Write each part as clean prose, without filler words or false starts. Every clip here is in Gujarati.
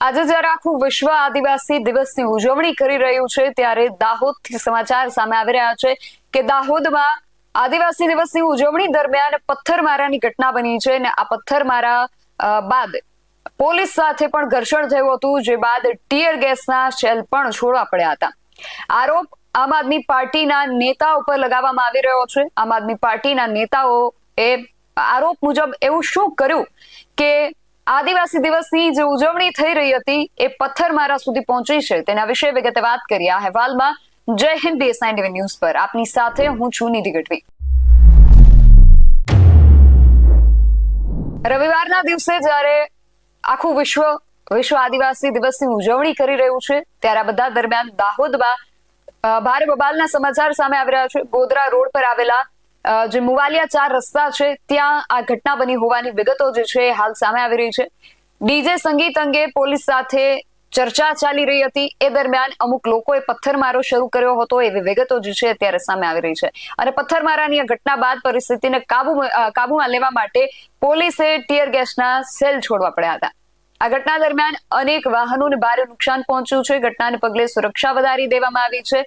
આજે જ્યારે આખું વિશ્વ આદિવાસી દિવસની ઉજવણી કરી રહ્યું છે ત્યારે દાહોદથી સમાચાર સામે આવી રહ્યા છે કે દાહોદમાં આદિવાસી દિવસની ઉજવણી દરમિયાન પથ્થરમારાની ઘટના બની છે અને આ પથ્થરમારા બાદ પોલીસ સાથે પણ ઘર્ષણ થયું હતું, જે બાદ ટીયર ગેસના શેલ પણ છોડવા પડ્યા હતા. આરોપ આમ આદમી પાર્ટીના નેતાઓ પર લગાવવામાં આવી રહ્યો છે. આમ આદમી પાર્ટીના નેતાઓએ આરોપ મુજબ એવું શું કર્યું કે આદિવાસી દિવસની જે ઉજવણી થઈ રહી હતી એ પથ્થરમારા સુધી પહોંચી છે, તેના વિશે વિગતે વાત કરીએ આ અહેવાલમાં. જય હિન્દ DSI ન્યૂઝ પર આપની સાથે હું છું નિધિ ગઢવી. રવિવારના દિવસે જ્યારે આખું વિશ્વ આદિવાસી દિવસની ઉજવણી કરી રહ્યું છે ત્યારે આ બધા દરમિયાન દાહોદમાં ભારે બબાલના સમાચાર સામે આવી રહ્યા છે. ગોધરા રોડ પર આવેલા જે મુવાલિયા 4 રસ્તા છે ત્યાં આ ઘટના બની હોવાની વિગતો જે છે હાલ સામે આવી રહી છે. ડીજે સંગીત અંગે પોલીસ સાથે ચર્ચા ચાલી રહી હતી. એ દરમિયાન અમુક લોકોએ પથ્થરમારો શરૂ કર્યો હતો એવી વિગતો જે છે અત્યારે સામે આવી રહી છે. અને પથ્થરમારાની આ ઘટના બાદ પરિસ્થિતિને કાબુમાં લેવા માટે પોલીસે ટીયર ગેસના સેલ છોડવા પડ્યા હતા. આ ઘટના દરમિયાન અનેક વાહનોને ભારે નુકસાન પહોંચ્યું છે. ઘટનાને પગલે સુરક્ષા વધારી દેવામાં આવી છે.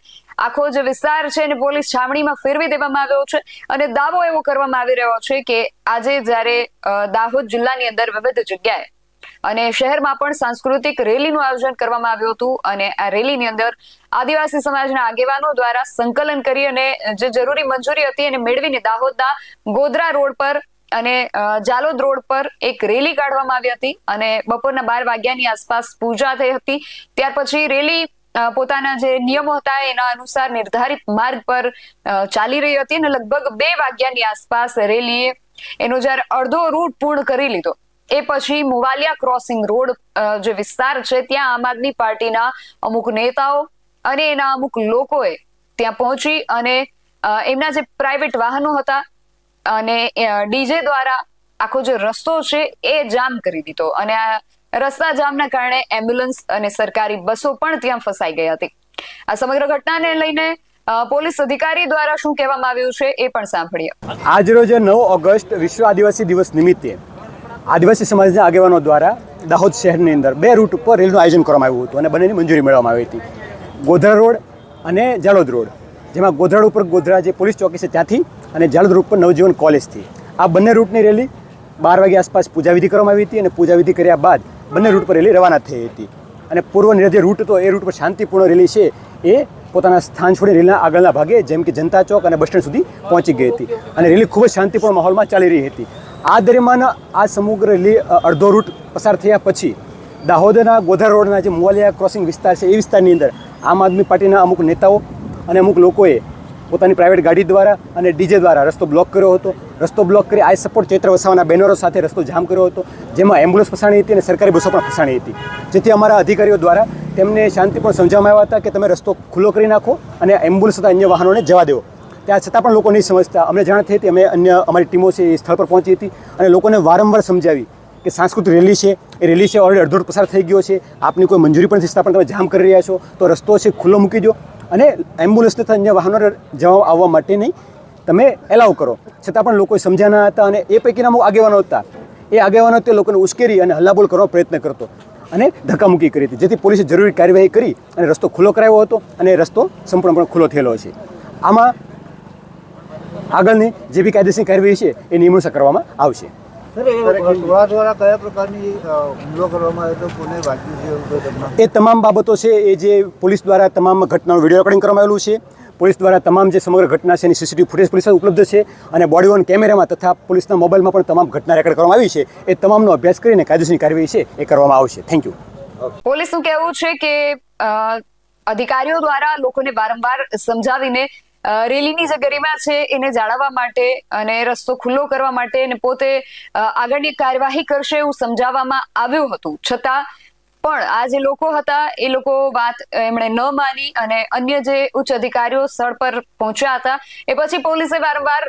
આખો જે વિસ્તાર છે એને પોલીસ છાવણીમાં ફેરવી દેવામાં આવ્યો છે અને દાવો એવો કરવામાં આવી રહ્યો છે કે આજે જ્યારે દાહોદ જિલ્લાની અંદર વિવિધ જગ્યાએ અને શહેરમાં પણ સાંસ્કૃતિક રેલીનું આયોજન કરવામાં આવ્યું હતું અને આ રેલીની અંદર આદિવાસી સમાજના આગેવાનો દ્વારા સંકલન કરી અને જે જરૂરી મંજૂરી હતી એને મેળવીને દાહોદના ગોધરા રોડ પર અને જાલોદ રોડ પર એક રેલી કાઢવામાં આવી હતી અને બપોરના 12 વાગ્યાની આસપાસ પૂજા થઈ હતી. ત્યાર પછી રેલી પોતાના જે નિયમો હતા એના અનુસાર નિર્ધારિત માર્ગ પર ચાલી રહી હતી અને લગભગ 2 વાગ્યાની આસપાસ રેલીએ એનો જ્યારે અડધો રૂટ પૂર્ણ કરી લીધો એ પછી મુવાલિયા ક્રોસિંગ રોડ જે વિસ્તાર છે ત્યાં આમ આદમી પાર્ટીના અમુક નેતાઓ અને એના અમુક લોકોએ ત્યાં પહોંચી અને એમના જે પ્રાઇવેટ વાહનો હતા અને ડીજે દ્વારા આખો જે રસ્તો છે એ જામ કરી દીધો અને આ રસ્તા જામના કારણે એમ્બ્યુલન્સ અને સરકારી બસો પણ ત્યાં ફસાઈ ગઈ હતી. આ સમગ્ર ઘટનાને લઈને પોલીસ અધિકારી દ્વારા શું કહેવામાં આવ્યું છે એ પણ સાંભળીએ. આજરોજ 9 ઓગસ્ટ વિશ્વ આદિવાસી દિવસ નિમિત્તે આદિવાસી સમાજના આગેવાનો દ્વારા દાહોદ શહેરની અંદર 2 રૂટ ઉપર રેલીનું આયોજન કરવામાં આવ્યું હતું અને બંનેની મંજૂરી મેળવવામાં આવી હતી. ગોધરા રોડ અને જાલોદ રોડ, જેમાં ગોધરા રોડ ઉપર ગોધરા જે પોલીસ ચોકી છે ત્યાંથી અને જાલોદ રોડ પર નવજીવન કોલેજથી આ બંને રૂટની રેલી 12 વાગ્યા આસપાસ પૂજાવિધિ કરવામાં આવી હતી અને પૂજાવિધિ કર્યા બાદ બંને રૂટ પર રેલી રવાના થઈ હતી. અને પૂર્વ જે રૂટ હતો એ રૂટ પર શાંતિપૂર્ણ રેલી છે એ પોતાના સ્થાન છોડી રેલીના આગળના ભાગે જેમ કે જનતા ચોક અને બસ સ્ટેન્ડ સુધી પહોંચી ગઈ હતી અને રેલી ખૂબ જ શાંતિપૂર્ણ માહોલમાં ચાલી રહી હતી. આ દરમિયાન આ સમગ્ર રેલી અડધો રૂટ પસાર થયા પછી દાહોદના ગોધરા રોડના જે મુવાલિયા ક્રોસિંગ વિસ્તાર છે એ વિસ્તારની અંદર આમ આદમી પાર્ટીના અમુક નેતાઓ અને અમુક લોકોએ પોતાની પ્રાઇવેટ ગાડી દ્વારા અને ડીજે દ્વારા રસ્તો બ્લોક કર્યો હતો. રસ્તો બ્લોક કરી આઈ સપોર્ટ ચૈત્ર વસાવાના બેનરો સાથે રસ્તો જામ કર્યો હતો, જેમાં એમ્બ્યુલન્સ ફસાણી હતી અને સરકારી બસો પણ ફસાણી હતી. જેથી અમારા અધિકારીઓ દ્વારા તેમને શાંતિપૂર્ણ સમજાવવામાં આવ્યા હતા કે તમે રસ્તો ખુલ્લો કરી નાખો અને એમ્બ્યુલન્સ તથા અન્ય વાહનોને જવા દેવો. ત્યાં છતાં પણ લોકો નહીં સમજતા. અમને જાણ થઈ હતી, અમે અન્ય અમારી ટીમો છે એ સ્થળ પર પહોંચી હતી અને લોકોને વારંવાર સમજાવી કે સાંસ્કૃતિક રેલી છે એ રેલી છે ઓલરેડી અડધો પસાર થઈ ગયો છે, આપની કોઈ મંજૂરી પણ થતા પણ તમે જામ કરી રહ્યા છો, તો રસ્તો છે ખુલ્લો મૂકી દો અને એમ્બ્યુલન્સ તથા અન્ય વાહનો જવા આવવા માટે નહીં તમે એલાવ કરો. છતાં પણ લોકો સમજ્યા ન હતા અને એ પૈકીના અમુક આગેવાનો હતા એ આગેવાનો તે લોકોને ઉશ્કેરી અને હલ્લાબોલ કરવાનો પ્રયત્ન કરતો અને ધક્કામુક્કી કરી હતી, જેથી પોલીસે જરૂરી કાર્યવાહી કરી અને રસ્તો ખુલ્લો કરાવ્યો હતો અને રસ્તો સંપૂર્ણપણે ખુલ્લો થયેલો છે. આમાં આગળની જે બી કાયદેસરની કાર્યવાહી છે એ નિયમોસર કરવામાં આવશે. એ તમામ બાબતો છે એ જે પોલીસ દ્વારા તમામ ઘટનાનું વિડીયો રેકોર્ડિંગ કરવામાં આવેલું છે. પોલીસ દ્વારા તમામ જે સમગ્ર ઘટના છે એની સીસીટીવી ફૂટેજ પોલીસ ઉપલબ્ધ છે અને બોડી ઓન કેમેરામાં તથા પોલીસના મોબાઈલમાં પણ તમામ ઘટના રેકોર્ડ કરવામાં આવી છે. એ તમામનો અભ્યાસ કરીને કાયદેસરની કાર્યવાહી છે એ કરવામાં આવશે. Thank you. પોલીસનું કહેવું છે કે અધિકારીઓ દ્વારા લોકોને વારંવાર સમજાવીને રેલીની જે ગરિમા છે એને જાળવવા માટે અને રસ્તો ખુલ્લો કરવા માટે અને પોતે આગળની કાર્યવાહી કરશે એવું સમજાવવામાં આવ્યું હતું. છતાં પણ આ જે લોકો હતા એ લોકો વાત એમણે ન માની અને અન્ય જે ઉચ્ચ અધિકારીઓ સ્થળ પર પહોંચ્યા હતા એ પછી પોલીસે વારંવાર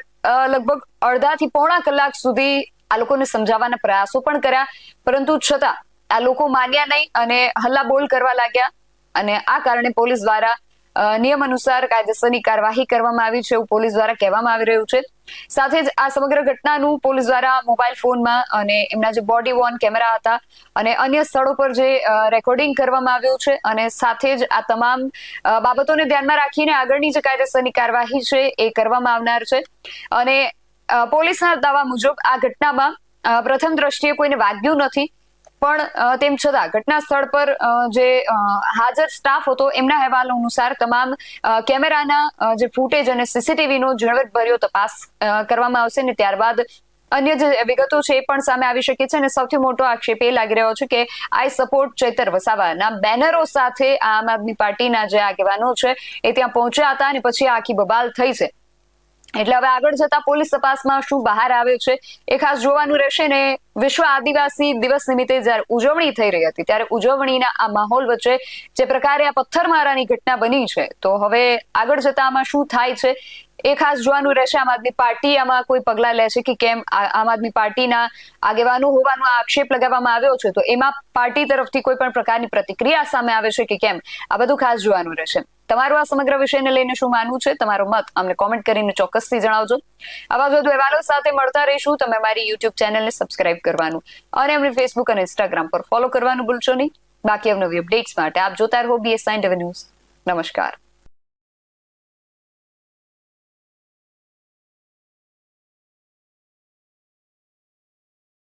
લગભગ અડધાથી પોણા કલાક સુધી આ લોકોને સમજાવવાના પ્રયાસો પણ કર્યા, પરંતુ છતાં આ લોકો માન્યા નહીં અને હલ્લાબોલ કરવા લાગ્યા અને આ કારણે પોલીસ દ્વારા નિયમ અનુસાર કાયદેસરની કાર્યવાહી કરવામાં આવી છે એવું પોલીસ દ્વારા કહેવામાં આવી રહ્યું છે. સાથે જ આ સમગ્ર ઘટનાનું પોલીસ દ્વારા મોબાઈલ ફોનમાં અને એમના જે બોડી વોર્ન કેમેરા હતા અને અન્ય સ્થળો પર જે રેકોર્ડિંગ કરવામાં આવ્યું છે અને સાથે જ આ તમામ બાબતોને ધ્યાનમાં રાખીને આગળની જે કાયદેસરની કાર્યવાહી છે એ કરવામાં આવનાર છે. અને પોલીસના દાવા મુજબ આ ઘટનામાં પ્રથમ દ્રષ્ટિએ કોઈને વાગ્યું નથી, પણ તેમ છતાં ઘટના સ્થળ પર જે હાજર સ્ટાફ હતો એમના અહેવાલ અનુસાર તમામ કેમેરાના જે ફૂટેજ અને સીસીટીવીનો ઝીણવટભર્યો તપાસ કરવામાં આવશે ને ત્યારબાદ અન્ય જે વિગતો છે એ પણ સામે આવી શકે છે. અને સૌથી મોટો આક્ષેપ એ લાગી રહ્યો છે કે આઈ સપોર્ટ ચૈતર વસાવાના બેનરો સાથે આમ આદમી પાર્ટીના જે આગેવાનો છે એ ત્યાં પહોંચ્યા હતા અને પછી આખી બબાલ થઈ છે. એટલે હવે આગળ જતા પોલીસ તપાસમાં શું બહાર આવે છે એ ખાસ જોવાનું રહેશે. ને વિશ્વ આદિવાસી દિવસ નિમિત્તે જ્યારે ઉજવણી થઈ રહી હતી ત્યારે ઉજવણીના આ માહોલ વચ્ચે જે પ્રકારે આ પથ્થરમારાની ઘટના બની છે, તો હવે આગળ જતા આમાં શું થાય છે એ ખાસ જોવાનું રહેશે. આમ આદમી પાર્ટી આમાં કોઈ પગલા લે છે કે કેમ? આમ આદમી પાર્ટીના આગેવાનો હોવાનો આક્ષેપ લગાવવામાં આવ્યો છે, તો એમાં પાર્ટી તરફથી કોઈ પણ પ્રકારની પ્રતિક્રિયા સામે આવે છે કે કેમ? આ બધું ખાસ જોવાનું રહેશે. તમારું આ સમગ્ર વિષયને લઈને શું માનવું છે? તમારો મત અમને કોમેન્ટ કરીને ચોક્કસથી જણાવજો. આવા જ વધુ અહેવાલો સાથે મળતા રહીશું. તમે અમારી યુટ્યુબ ચેનલને સબસ્ક્રાઇબ કરવાનું અને અમને ફેસબુક અને ઇન્સ્ટાગ્રામ પર ફોલો કરવાનું ભૂલશો નહીં. બાકી અવનવી અપડેટ્સ માટે આપ જોતા રહો BS9 ન્યૂઝ. નમસ્કાર.